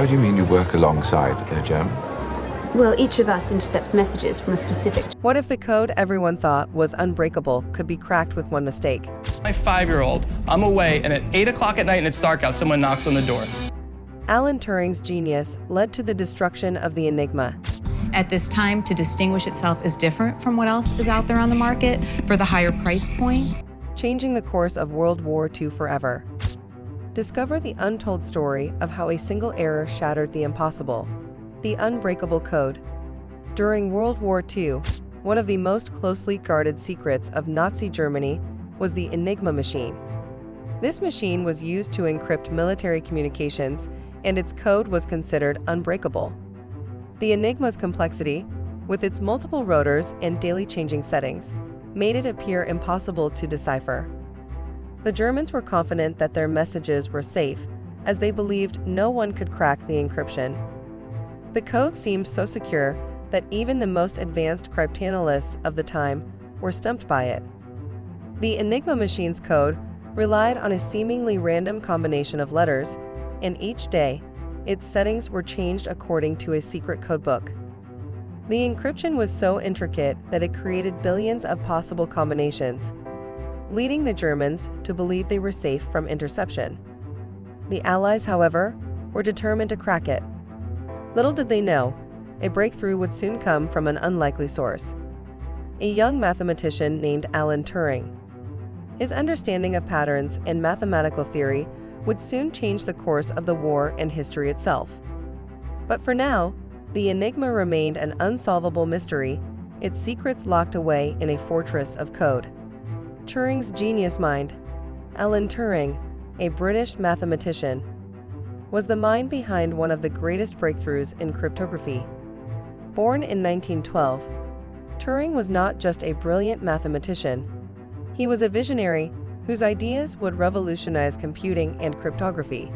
How do you mean you work alongside a gem? Well, each of us intercepts messages from a specific... What if the code everyone thought was unbreakable could be cracked with one mistake? My 5-year-old, I'm away, and at 8 o'clock at night and it's dark out, someone knocks on the door. Alan Turing's genius led to the destruction of the Enigma. At this time, to distinguish itself as different from what else is out there on the market for the higher price point. Changing the course of World War II forever. Discover the untold story of how a single error shattered the impossible. The Unbreakable Code. During World War II, one of the most closely guarded secrets of Nazi Germany was the Enigma machine. This machine was used to encrypt military communications, and its code was considered unbreakable. The Enigma's complexity, with its multiple rotors and daily changing settings, made it appear impossible to decipher. The Germans were confident that their messages were safe, as they believed no one could crack the encryption. The code seemed so secure that even the most advanced cryptanalysts of the time were stumped by it. The Enigma machine's code relied on a seemingly random combination of letters, and each day, its settings were changed according to a secret codebook. The encryption was so intricate that it created billions of possible combinations, leading the Germans to believe they were safe from interception. The Allies, however, were determined to crack it. Little did they know, a breakthrough would soon come from an unlikely source: a young mathematician named Alan Turing. His understanding of patterns and mathematical theory would soon change the course of the war and history itself. But for now, the Enigma remained an unsolvable mystery, its secrets locked away in a fortress of code. Turing's genius mind. Alan Turing, a British mathematician, was the mind behind one of the greatest breakthroughs in cryptography. Born in 1912, Turing was not just a brilliant mathematician. He was a visionary whose ideas would revolutionize computing and cryptography.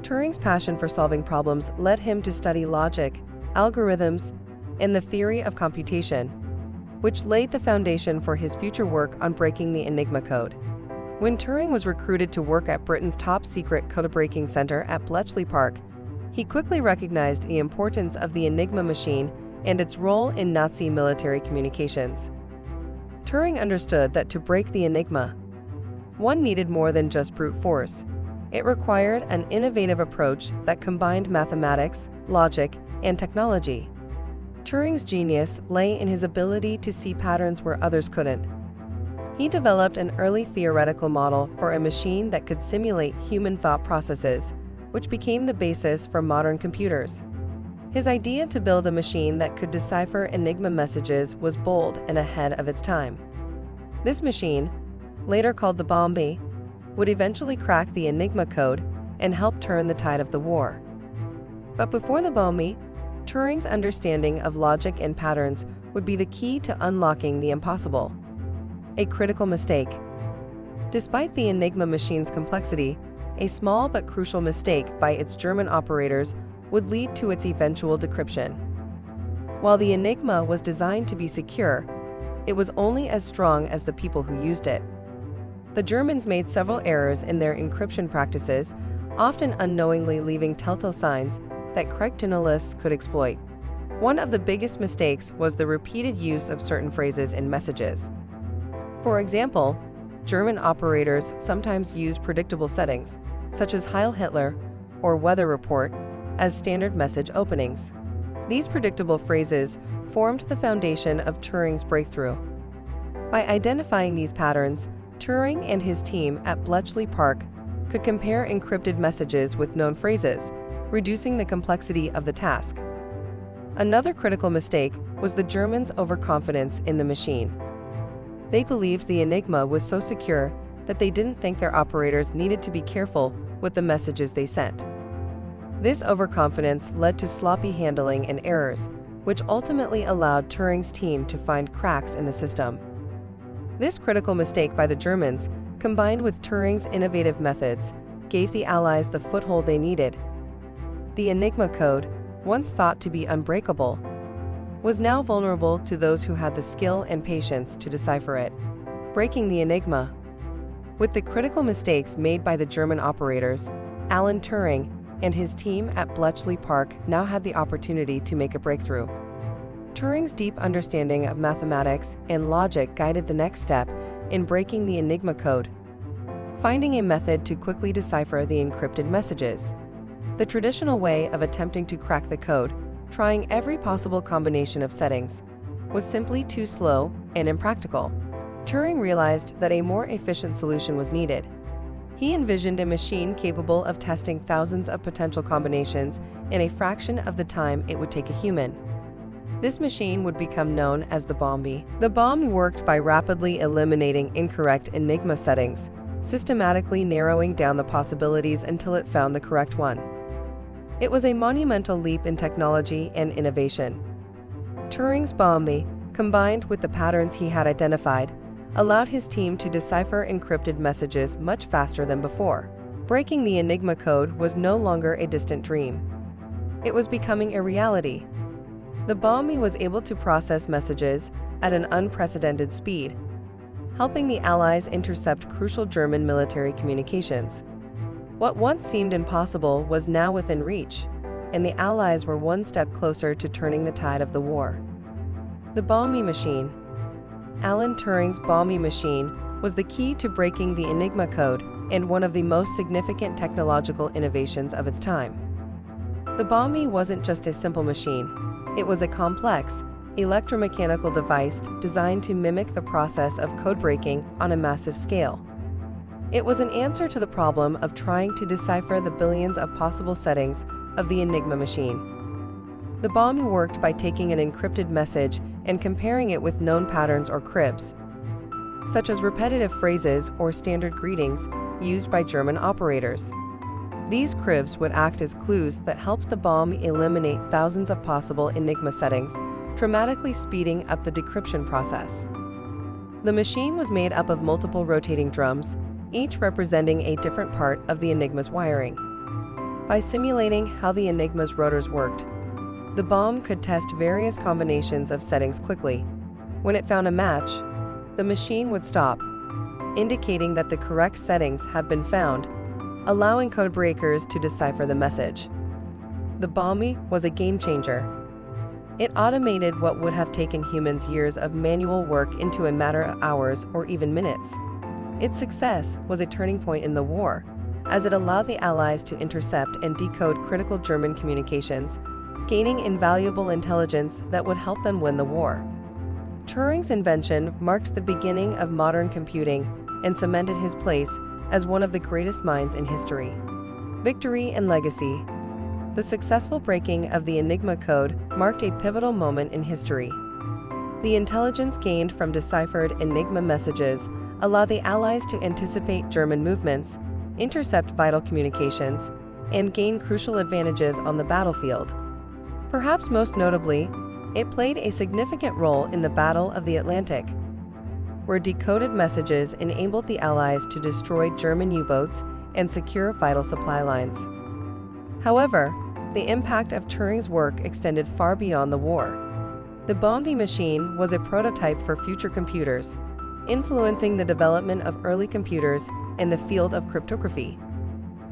Turing's passion for solving problems led him to study logic, algorithms, and the theory of computation, which laid the foundation for his future work on breaking the Enigma code. When Turing was recruited to work at Britain's top-secret code-breaking center at Bletchley Park, he quickly recognized the importance of the Enigma machine and its role in Nazi military communications. Turing understood that to break the Enigma, one needed more than just brute force. It required an innovative approach that combined mathematics, logic, and technology. Turing's genius lay in his ability to see patterns where others couldn't. He developed an early theoretical model for a machine that could simulate human thought processes, which became the basis for modern computers. His idea to build a machine that could decipher Enigma messages was bold and ahead of its time. This machine, later called the Bombe, would eventually crack the Enigma code and help turn the tide of the war. But before the Bombe, Turing's understanding of logic and patterns would be the key to unlocking the impossible. A critical mistake. Despite the Enigma machine's complexity, a small but crucial mistake by its German operators would lead to its eventual decryption. While the Enigma was designed to be secure, it was only as strong as the people who used it. The Germans made several errors in their encryption practices, often unknowingly leaving telltale signs that cryptanalysts could exploit. One of the biggest mistakes was the repeated use of certain phrases in messages. For example, German operators sometimes used predictable settings, such as Heil Hitler or weather report, as standard message openings. These predictable phrases formed the foundation of Turing's breakthrough. By identifying these patterns, Turing and his team at Bletchley Park could compare encrypted messages with known phrases, reducing the complexity of the task. Another critical mistake was the Germans' overconfidence in the machine. They believed the Enigma was so secure that they didn't think their operators needed to be careful with the messages they sent. This overconfidence led to sloppy handling and errors, which ultimately allowed Turing's team to find cracks in the system. This critical mistake by the Germans, combined with Turing's innovative methods, gave the Allies the foothold they needed. The Enigma code, once thought to be unbreakable, was now vulnerable to those who had the skill and patience to decipher it. Breaking the Enigma. With the critical mistakes made by the German operators, Alan Turing, and his team at Bletchley Park now had the opportunity to make a breakthrough. Turing's deep understanding of mathematics and logic guided the next step in breaking the Enigma code, finding a method to quickly decipher the encrypted messages. The traditional way of attempting to crack the code, trying every possible combination of settings, was simply too slow and impractical. Turing realized that a more efficient solution was needed. He envisioned a machine capable of testing thousands of potential combinations in a fraction of the time it would take a human. This machine would become known as the Bombi. The bomb worked by rapidly eliminating incorrect Enigma settings, systematically narrowing down the possibilities until it found the correct one. It was a monumental leap in technology and innovation. Turing's Bombi, combined with the patterns he had identified, allowed his team to decipher encrypted messages much faster than before. Breaking the Enigma code was no longer a distant dream. It was becoming a reality. The Bombi was able to process messages at an unprecedented speed, helping the Allies intercept crucial German military communications. What once seemed impossible was now within reach, and the Allies were one step closer to turning the tide of the war. The Bombi machine. Alan Turing's Bombi machine was the key to breaking the Enigma code and one of the most significant technological innovations of its time. The Bombi wasn't just a simple machine. It was a complex, electromechanical device designed to mimic the process of code breaking on a massive scale. It was an answer to the problem of trying to decipher the billions of possible settings of the Enigma machine. The Bombi worked by taking an encrypted message and comparing it with known patterns or cribs, such as repetitive phrases or standard greetings used by German operators. These cribs would act as clues that helped the Bombi eliminate thousands of possible Enigma settings, dramatically speeding up the decryption process. The machine was made up of multiple rotating drums, each representing a different part of the Enigma's wiring. By simulating how the Enigma's rotors worked, the bomb could test various combinations of settings quickly. When it found a match, the machine would stop, indicating that the correct settings had been found, allowing code breakers to decipher the message. The Bombi was a game changer. It automated what would have taken humans years of manual work into a matter of hours or even minutes. Its success was a turning point in the war, as it allowed the Allies to intercept and decode critical German communications, gaining invaluable intelligence that would help them win the war. Turing's invention marked the beginning of modern computing and cemented his place as one of the greatest minds in history. Victory and legacy. The successful breaking of the Enigma code marked a pivotal moment in history. The intelligence gained from deciphered Enigma messages allowed the Allies to anticipate German movements, intercept vital communications, and gain crucial advantages on the battlefield. Perhaps most notably, it played a significant role in the Battle of the Atlantic, where decoded messages enabled the Allies to destroy German U-boats and secure vital supply lines. However, the impact of Turing's work extended far beyond the war. The Bombi machine was a prototype for future computers, influencing the development of early computers in the field of cryptography.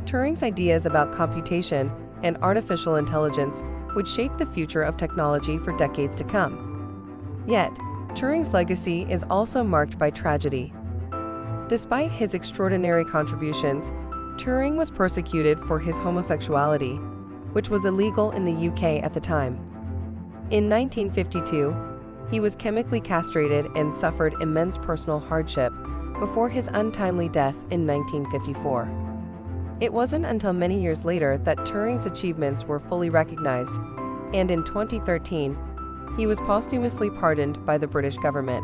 Turing's ideas about computation and artificial intelligence would shape the future of technology for decades to come. Yet, Turing's legacy is also marked by tragedy. Despite his extraordinary contributions, Turing was persecuted for his homosexuality, which was illegal in the UK at the time. In 1952, he was chemically castrated and suffered immense personal hardship before his untimely death in 1954. It wasn't until many years later that Turing's achievements were fully recognized, and in 2013, he was posthumously pardoned by the British government.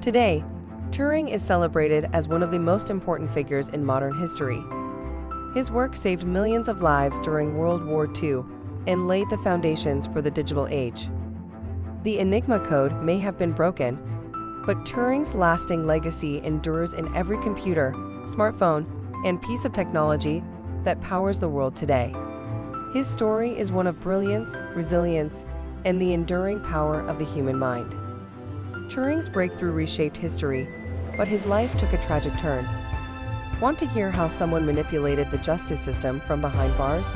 Today, Turing is celebrated as one of the most important figures in modern history. His work saved millions of lives during World War II and laid the foundations for the digital age. The Enigma code may have been broken, but Turing's lasting legacy endures in every computer, smartphone, and piece of technology that powers the world today. His story is one of brilliance, resilience, and the enduring power of the human mind. Turing's breakthrough reshaped history, but his life took a tragic turn. Want to hear how someone manipulated the justice system from behind bars?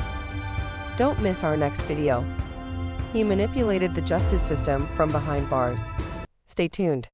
Don't miss our next video. He manipulated the justice system from behind bars. Stay tuned.